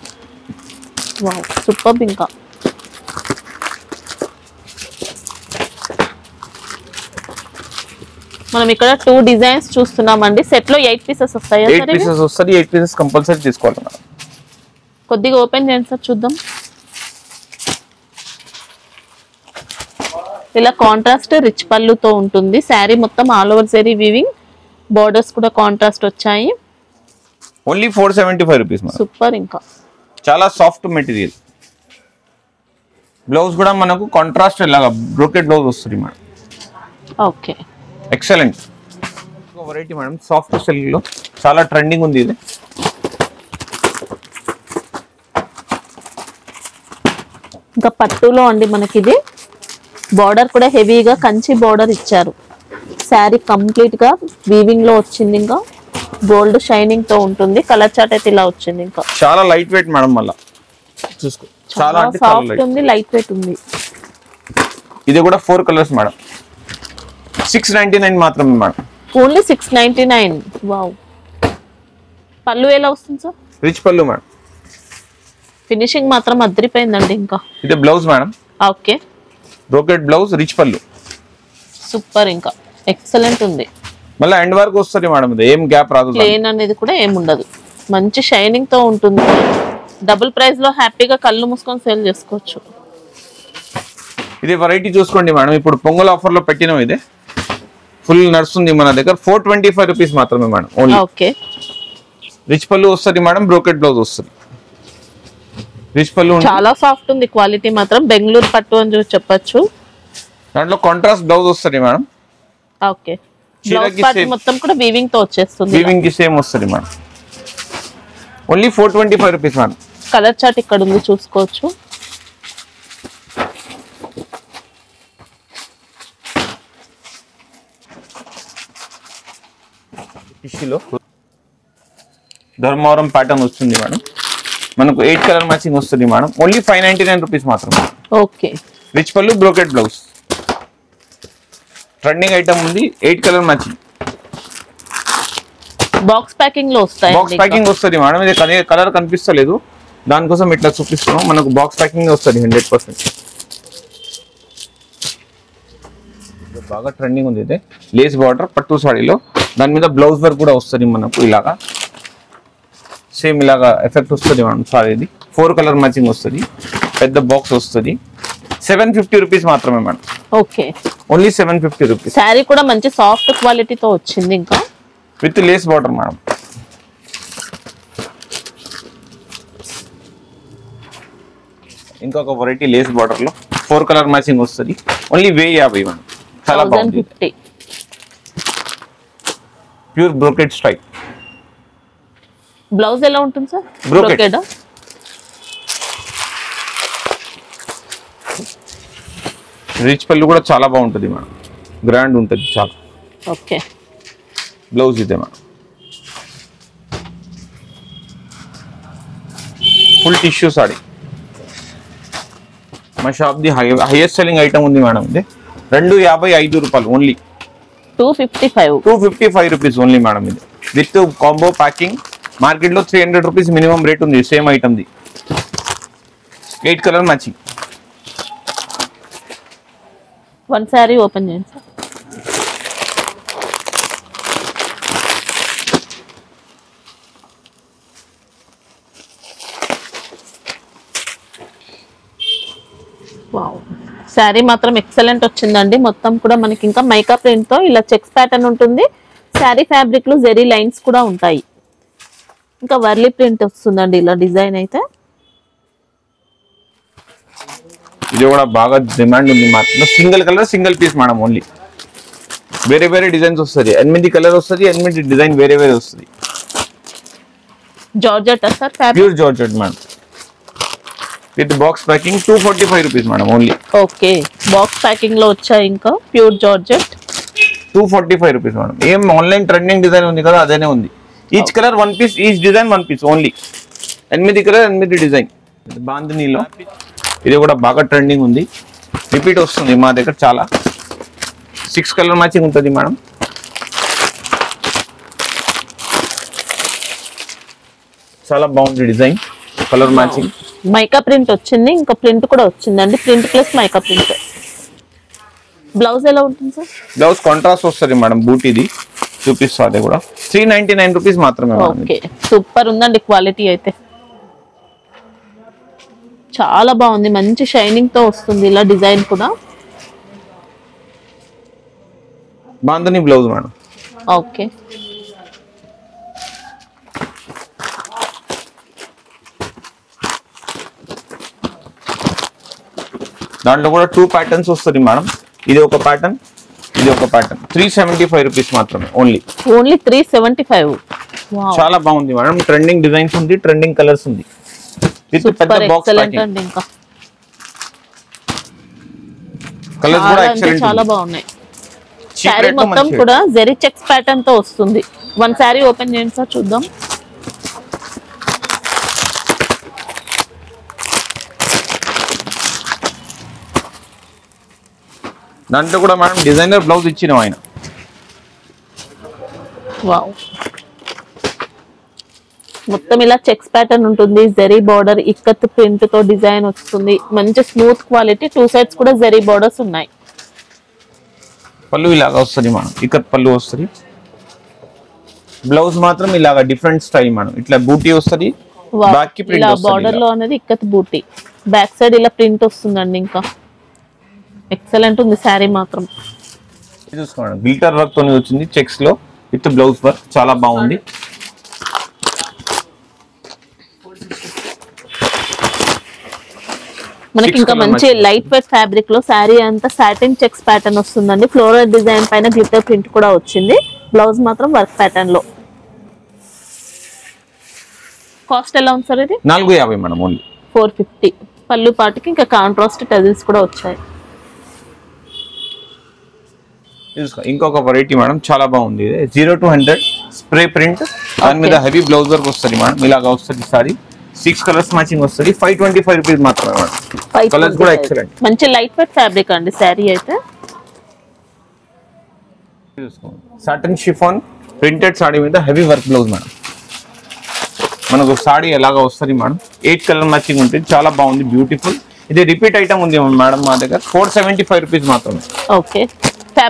Wow, super. ఇంకా మనం ఇక్కడ 2 డిజైన్స్ చూస్తున్నామండి. సెట్ లో 8 పీసెస్ వస్తాయా? 8 పీసెస్ వస్తుంది. 8 పీసెస్ కంపల్సరీ తీసుకోవాలి మేడం. కొద్దిగా ఓపెన్ చేయండి సార్ చూద్దాం. ఇలా కాంట్రాస్ట్ రిచ్ పళ్ళుతో ఉంటుంది. శారీ మొత్తం all over zari weaving. Borders కూడా కాంట్రాస్ట్ వచ్చాయి. Only 475 rupees madam. సూపర్. ఇంకా చాలా సాఫ్ట్ మెటీరియల్. బ్లౌజ్ కూడా మనకు కాంట్రాస్ట్ లాగా బ్రోకెట్ బ్లౌజ్ వస్తుంది madam. Okay, excellent variety madam. Soft silk లో చాలా ట్రెండింగ్ ఉంది ఇది. ఇంకా పట్టులో అండి మనకి ఇది బార్డర్ కూడా హెవీగా కంచి బార్డర్ ఇచ్చారు. శారీ కంప్లీట్ గా వీవింగ్ లో వచ్చింది. ఇంకా గోల్డ్ షైనింగ్ తో ఉంటుంది. కలర్ చార్ట్ అయితే ఇలా వచ్చింది. ఇంకా చాలా లైట్ వెయిట్ మేడం. మళ్ళీ చూసుకో, చాలా సాఫ్ట్ ఉంది, లైట్ వెయిట్ ఉంది. ఇది కూడా 4 కలర్స్ మేడం. 699 మాత్రమే మేడం. ఓన్లీ 699. వావ్. పళ్ళు ఎలా వస్తుంది సార్? రిచ్ పళ్ళు మేడం. ఫినిషింగ్ మాత్రం అదిరిపోయిందండి. ఇంకా ఇది blouse madam. Okay, brocade blouse, rich పళ్ళు. సూపర్. ఇంకా ఎక్సలెంట్ ఉంది. మళ్ళీ ఎండ్ వరకు వస్తుంది మేడం. ఇది ఏం గ్యాప్ రాదు. ప్లేన్ అనేది కూడా ఏముండదు. మంచి షైనింగ్ తో ఉంటుంది. డబుల్ ప్రైస్ లో హ్యాపీగా కళ్ళు మూసుకొని సేల్ చేసుకోవచ్చు. ఇది వెరైటీ చూసుకోండి మేడం. ఇప్పుడు పొంగల్ ఆఫర్ లో పెట్టినాం. ఇది ఫుల్ నడుస్తుంది మన దగ్గర. 425 రూపీస్ మాత్రమే మేడం. ఓన్లీ. ఓకే, రిచ్ పళ్ళు వస్తుంది మేడం. బ్రోకెట్ బ్లౌజ్ వస్తుంది. రిచ్ పళ్ళు చాలా సాఫ్ట్ ఉంది. క్వాలిటీ మాత్రం బెంగళూరు పట్టు అని చెప్పొచ్చు. దాంట్లో కాంట్రాస్ట్ బ్లౌజ్ వస్తుంది మేడం. ఓకే, బ్లౌజ్ పార్ట్ మొత్తం కూడా వీవింగ్ తో వచ్చేస్తుంది. వీవింగ్ కి సేమ్ వస్తుంది madam. Only 425 rupees madam. Colour chart ఇక్కడ ఉంది, చూసుకోవచ్చు. టిష్యూలో ధర్మవరం ప్యాటర్న్ వస్తుంది మేడం. మనకు 8 కలర్ మ్యాచింగ్ వస్తుంది మేడం. ఓన్లీ 599 రూపీస్ మాత్రమే. ఓకే, రిచ్ పళ్ళు, బ్రోకెట్ బ్లౌజ్. ట్రెండింగ్ ఐటమ్ ఉంది. 8 కలర్ మ్యాచింగ్. బాక్స్ ప్యాకింగ్ లో వస్తాయి. బాక్స్ ప్యాకింగ్ వస్తుంది మేడం. ఇది కలర్ కనిపిస్తలేదు, దానికోసం ఇట్లా చూపిస్తున్నాం. మనకు బాక్స్ ప్యాకింగ్ వస్తుంది 100%. బాగా ట్రెండింగ్ ఉంది. ఇది లేస్ బార్డర్ పట్టు సాడీలో. దాని మీద బ్లౌజ్ వర్క్ కూడా వస్తుంది మనకు. ఇలాగా సేమ్ ఇలాగా ఎఫెక్ట్ వస్తుంది మేడం. సారీ ఇది 4 కలర్ మ్యాచింగ్ వస్తుంది. పెద్ద బాక్స్ వస్తుంది. 750 రూపీస్ మాత్రమే madam. Okay, only 750 rupees. Sari కూడా మంచి సాఫ్ట్ క్వాలిటీతో వచ్చింది, ఇంకా విత్ లేస్ బార్డర్ మేడం. ఇంకొక వెరైటీ లేస్ బార్డర్ లో 4 కలర్ మ్యాచింగ్ వస్తుంది. Only 1050 madam. చాలా బాగుంది. 1050. Pure brocade style. బ్లౌజ్ ఎలా ఉంటుంది సార్? బ్రోకెట్. రిచ్ పళ్ళు కూడా చాలా బాగుంటుంది మేడం. గ్రాండ్ ఉంటుంది చాలా. ఓకే, బ్లౌజ్ ఇదే మేడం. Full tissue sari. మా షాప్ ది హైయెస్ట్ సెల్లింగ్ ఐటమ్ ఉంది మేడం. ఇది 255 రూపాయలు ఓన్లీ. 255 rupees only madam. ఇది విత్ కాంబో ప్యాకింగ్. మార్కెట్ లో 300 రూపీస్ మినిమం రేట్ ఉంది సేమ్ ఐటమ్ ది. 8 colour matching. One sari open చేయండి సార్. వావ్, శారీ మాత్రం ఎక్సలెంట్ వచ్చిందండి. మొత్తం కూడా మనకి ఇంకా మైకా ప్రింట్ తో ఇలా చెక్స్ ప్యాటర్న్ ఉంటుంది. శారీ ఫ్యాబ్రిక్ లో జెరీ లైన్స్ కూడా ఉంటాయి. ఇంకా వర్లీ ప్రింట్ వస్తుందండి ఇలా డిజైన్ అయితే. ఇది కూడా బాగా డిమాండ్ ఉంది మార్కెట్లో. Single colour single piece madam only. వేరే వేరే డిజైన్స్ వస్తుంది. 8 కలర్ వస్తుంది, 8 డిజైన్ వేరే వేరే వస్తుంది. Georgette sir fabric? Pure georgette madam. With box packing 245 rupees madam only. Okay, box packing లో వచ్చాయి. ఇంకా ప్యూర్ జార్జెట్ 245 రూపీస్ మేడం. ఏం ఆన్లైన్ ట్రెండింగ్ డిజైన్ ఉంది కదా, అదేనే ఉంది. Each colour 1 piece, each design 1 piece only. 8 colour 8 design. బాందినీలో ఇది కూడా బాగా ట్రెండింగ్ ఉంది. రిపీట్ వస్తుంది మా దగ్గర చాలా. 6 కలర్ మ్యాచింగ్ ఉంటుంది మేడం. చాలా బాగుంది design, colour matching. Mica print వచ్చింది, ఇంకా ప్రింట్ కూడా వచ్చిందండి. Print plus mica print. Blouse ఎలా ఉంటుంది సార్? బ్లౌజ్ కాంట్రాస్ట్ వస్తుంది మేడం. బూటీది చూపిస్తా. అది కూడా 399 రూపీస్ మాత్రమే. ఓకే, సూపర్ ఉందండి క్వాలిటీ అయితే. చాలా బాగుంది, మంచి షైనింగ్ తో వస్తుంది ఇలా డిజైన్ కూడా. Bandhani blouse madam. ఓకే, దాంట్లో కూడా 2 ప్యాటర్న్స్ వస్తుంది మేడం. ఇది ఒక ప్యాటర్న్, ఇది ఒక ప్యాటర్న్. 375 రూపీస్ మాత్రమే ఓన్లీ. 375. చాలా బాగుంది మేడం. ట్రెండింగ్ డిజైన్స్ ఉంది, ట్రెండింగ్ కలర్స్ ఉంది. విత్ పెద్ద బాక్స్ ప్యాకింగ్. ఇంకా కలర్స్ కూడా ఎక్సలెంట్. చాలా బాగున్నాయి. శారీ మొత్తం కూడా జెరీ చెక్స్ ప్యాటర్న్ తో వస్తుంది. వన్ శారీ ఓపెన్ చేయండి సార్, చూద్దాం. దాంట్లో కూడా మేడం డిజైనర్ బ్లౌజ్ ఇచ్చినాం ఆయన. వావ్, మొత్తం ఇలా చెక్స్ ప్యాటర్న్ ఉంటుంది. జెరీ బార్డర్ ఇక్కత్ ప్రింట్ తో డిజైన్ వస్తుంది. మంచి స్మూత్ క్వాలిటీ. 2 సైడ్స్ కూడా జెరీ బార్డర్స్ ఉన్నాయి. పళ్ళు ఇలాగా వస్తుంది మేడం. ఇక్కత్ పళ్ళు వస్తుంది. బ్లౌజ్ మాత్రం ఇలాగా డిఫరెంట్ స్టైల్ మేడం. ఇట్లా బూటీ వస్తుంది. బ్యాక్ కి ప్రింట్ వస్తుంది. బార్డర్ లో అనేది ఇక్కత్ బూటీ. బ్యాక్ సైడ్ ఇలా ప్రింట్ వస్తుందండి. ఇంకా ఎక్సలెంట్ ఉంది శారీ మాత్రం. చూసుకోండి, గ్లిటర్ వర్క్ తోని వచ్చింది చెక్స్ లో విత్ బ్లౌజ్ వర్క్. చాలా బాగుంది. మనకి ఇంకా మంచి లైట్ వెయిట్ ఫ్యాబ్రిక్ లో శారీ అంతా సాటిన్ చెక్స్ ప్యాటర్న్ వస్తుందండి. ఫ్లోరల్ డిజైన్ పైన గ్లిటర్ ప్రింట్ కూడా వచ్చింది. బ్లౌజ్ మాత్రం వర్క్ ప్యాటర్న్ లో. కాస్ట్ ఎలా ఉంది సార్ ఇది? 450 మేడం ఓన్లీ. 450. పళ్ళు పాటికి ఇంకా కాంట్రాస్ట్ టజిల్స్ కూడా వచ్చాయి. ఇంకొక వెరైటీ మేడం, చాలా బాగుంది. 0 to 100 స్ప్రే ప్రింట్. దాని మీద హెవీ బ్లౌజ్ వర్క్ వస్తుంది మేడం. ఇలాగా వస్తుంది సారీ. 6 కలర్స్ మ్యాచింగ్ వస్తుంది. 525 రూపీస్ మాత్రమే మేడం. కలర్స్ కూడా ఎక్సలెంట్. మంచి లైట్ వెయిట్ ఫ్యాబ్రిక్ అండి శారీ అయితే. సాటిన్ షిఫాన్ ప్రింటెడ్ సారీ మీద హెవీ వర్క్ బ్లౌజ్ మేడం. మనకు సారీ ఎలాగా వస్తుంది మేడం. 8 కలర్ మ్యాచింగ్ ఉంటుంది. చాలా బాగుంది, బ్యూటిఫుల్. ఇది రిపీట్ ఐటమ్ ఉంది మేడం మా దగ్గర. 475 రూపీస్ మాత్రమే. ఓకే,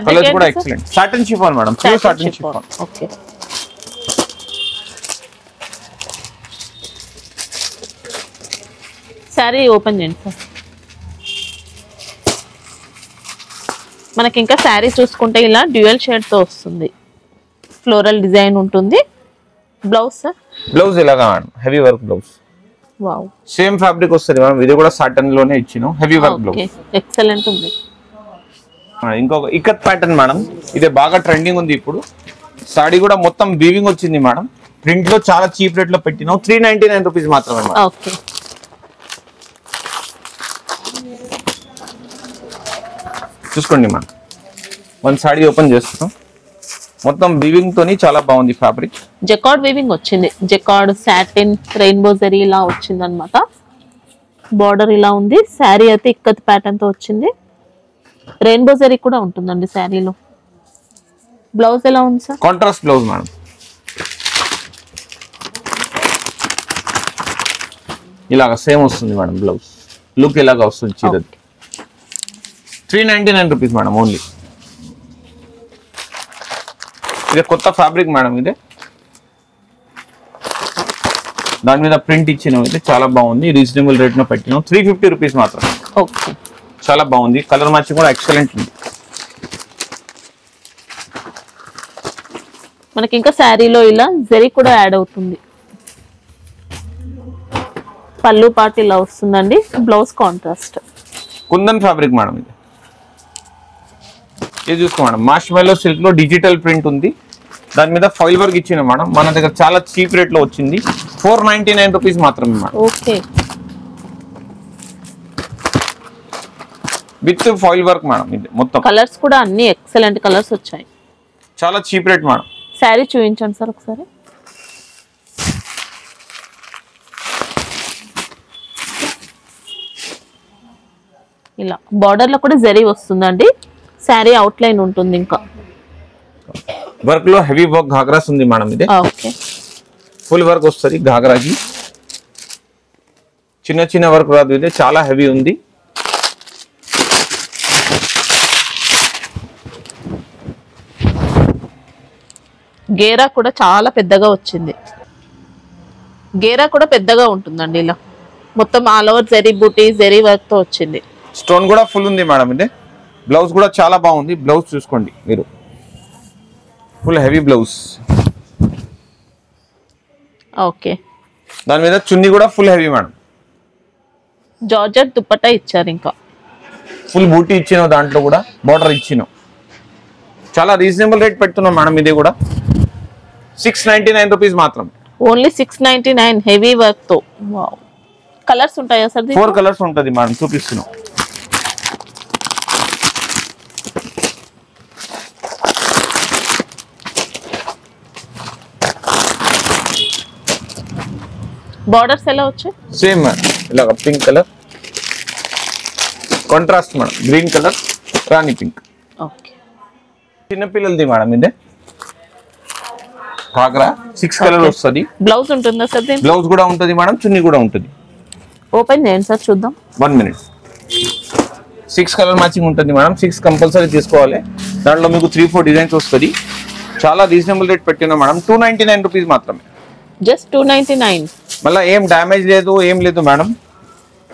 కలర్స్ కూడా excellent. Satin chiffon madam. Pure satin chiffon. Okay, sari open చేయండి సార్. మనకి ఇంకా శారీ చూసుకుంటే ఇలా డ్యూయల్ షేడ్ తో వస్తుంది, ఫ్లోరల్ డిజైన్ ఉంటుంది. బ్లౌజ్ బ్లౌజ్ ఇలాగా madam heavy work blouse. Wow, same fabric వస్తుంది మేడం, ఇది కూడా సాటన్ లోనే ఇచ్చినాం హెవీ వర్క్ బ్లౌజ్. ఎక్సలెంట్ ఉంది. ఇంకొక ఇక్కత్ ప్యాటర్న్ మేడం, ఇది బాగా ట్రెండింగ్ ఉంది ఇప్పుడు. సాడీ కూడా మొత్తం వీవింగ్ వచ్చింది మేడం, ప్రింట్ లో చాలా చీప్ రేట్ లో పెట్టినాం. 399 రూపీస్ మాత్రమే మేడం. ఓకే, చూసుకోండి మేడం, వన్ సాడీ ఓపెన్ చేస్తున్నాం, మొత్తం వీవింగ్ తోని చాలా బాగుంది ఫ్యాబ్రిక్. జకార్డ్ వీవింగ్ వచ్చింది, జకార్డ్ సాటిన్ రెయిన్బో జరీ ఇలా వచ్చింది అనమాట. బార్డర్ ఇలా ఉంది. శారీ అయితే ఇక్కత్ ప్యాటర్న్ తో వచ్చింది, రెయిన్బో జరీ కూడా ఉంటుందండి శారీలో. బ్లౌజ్ ఎలా ఉంది సార్? కాంట్రాస్ట్ బ్లౌజ్ మేడం, ఇలాగ సేమ్ వస్తుంది మేడం బ్లౌజ్, లుక్ ఇలాగా వస్తుంది చీరది. 399 రూపీస్ మేడం ఓన్లీ. ఇది కొత్త ఫ్యాబ్రిక్ మేడం, ఇదే దాని మీద ప్రింట్ ఇచ్చినాం, ఇది చాలా బాగుంది. రీజనబుల్ రేట్ లో పెట్టినాం, 350 రూపీస్ మాత్రం. ఓకే, చాలా బాగుంది, కలర్ మ్యాచింగ్ కూడా ఎక్సలెంట్ ఉంది. మనకి ఇంకా శారీలో ఇలా జరీ కూడా యాడ్ అవుతుంది. పళ్ళు పాటు ఇలా వస్తుందండి, blouse contrast. Kundan fabric madam ఇది. ఇది చూసుకో మేడం, మార్ష్మెల్లో సిల్క్ లో డిజిటల్ ప్రింట్ ఉంది, దాని మీద ఫాయిల్ వర్క్ ఇచ్చిన మేడం. మన దగ్గర చాలా చీప్ రేట్ లో వచ్చింది, 499 రూపీస్ మాత్రమే madam. Okay, with foil work madam. ఇది మొత్తం కలర్స్ కూడా అన్ని ఎక్సలెంట్ కలర్స్ వచ్చాయి, చాలా చీప్ రేట్ మేడం. శారీ చూపించండి సార్ ఒకసారి. ఇలా బార్డర్ లో కూడా జరీ వస్తుందండి, శారీ అవుట్ లైన్ ఉంటుంది. ఇంకా వర్క్ లో హెవీ వర్క్ ఘాగ్రాస్ ఉంది మేడం. ఇది ఓకే, ఫుల్ వర్క్ వస్తుంది ఘాగ్రాకి, చిన్న చిన్న వర్క్ రాదు, ఇది చాలా హెవీ ఉంది. గేరా కూడా చాలా పెద్దగా వచ్చింది, గేరా కూడా పెద్దగా ఉంటుందండి. ఇలా మొత్తం ఆల్ ఓవర్ జరీ బూటీ జరీ వర్క్ తో వచ్చింది. స్టోన్ కూడా ఫుల్ ఉంది మేడం. ఇది బ్లౌజ్ కూడా చాలా బాగుంది, బ్లౌజ్ చూసుకోండి మీరు, ఫుల్ హెవీ బ్లౌజ్. ఓకే, దాని మీద చున్నీ కూడా full heavy madam, georgette dupatta ఇచ్చారు. ఇంకా ఫుల్ బూటీ ఇచ్చినాం, దాంట్లో కూడా బార్డర్ ఇచ్చినాం. చాలా రీజనబుల్ రేట్ పెడుతున్నాం మేడం. ఇది కూడా 699 రూపీస్ మాత్రం, ఓన్లీ 699 హెవీ వర్క్ తో. వావ్, కలర్స్ ఉంటాయా సార్? 4 కలర్స్ ఉంటుంది మేడం, చూపిస్తున్నాం. బార్డర్స్ ఎలా వచ్చాయి? సేమ్ మేడం, ఇలాగ pink colour contrast madam, green colour, Rani pink. Okay, చిన్నపిల్లలది మేడం. ఇదే కాకరా 6 కలర్ వస్తుంది. బ్లౌజ్ ఉంటుందా సార్? బ్లౌజ్ కూడా ఉంటుంది మేడం, చున్నీ కూడా ఉంటుంది. ఓపెన్ చేయండి సార్ చూద్దాం. 1 మినిట్. 6 కలర్ మ్యాచింగ్ ఉంటుంది మేడం, 6 కంపల్సరీ తీసుకోవాలి. దాంట్లో మీకు 3-4 డిజైన్స్ వస్తుంది. చాలా రీజనబుల్ రేట్ పెట్టినా మేడం, 299 రూపీస్ మాత్రమే. జస్ట్ 299. మళ్ళీ ఏం డ్యామేజ్ లేదు, ఏం లేదు మేడం,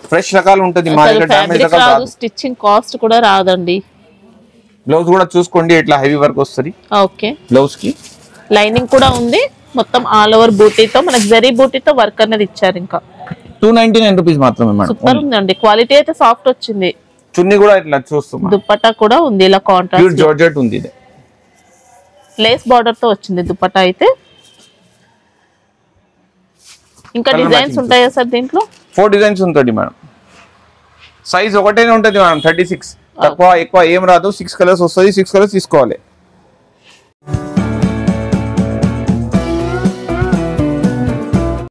ఫ్రెష్ రకాలు ఉంటుంది మా దగ్గర, డ్యామేజ్ రకాలు రాదు. స్టిచ్చింగ్ కాస్ట్ కూడా రాదండి. బ్లౌజ్ కూడా చూసుకోండి, ఇట్లా హెవీ వర్క్ వస్తుంది ఓకే, బ్లౌజ్ కి. లైనింగ్ కూడా ఉంది, మొత్తం ఆల్ ఓవర్ బూటీతో, మనకి జరీ బూటీతో వర్క్ అనేది ఇచ్చారు. ఇంకా 299 రూపీస్ మాత్రమే మేడం. సూపర్ ఉందండి, క్వాలిటీ అయితే సాఫ్ట్ వచ్చింది. చున్నీ కూడా ఇట్లా చూస్తాం, దుపట్టా కూడా ఉంది ఇలా ప్యూర్ కాంట్రాస్ట్, జార్జెట్ ఉంది. ఇది లేస్ బార్డర్ తో వచ్చింది దుపట్టా అయితే. ఇంకా డిజైన్స్ ఉంటాయా సార్ దీంట్లో? 4 డిజైన్స్ ఉంటుంది మేడం. సైజ్ ఒకటేనే ఉంటుంది మేడం, 36. తక్కువ ఎక్కువ ఏం రాదు. 6 కలర్స్ వస్తుంది, 6 కలర్స్ తీసుకోవాలి.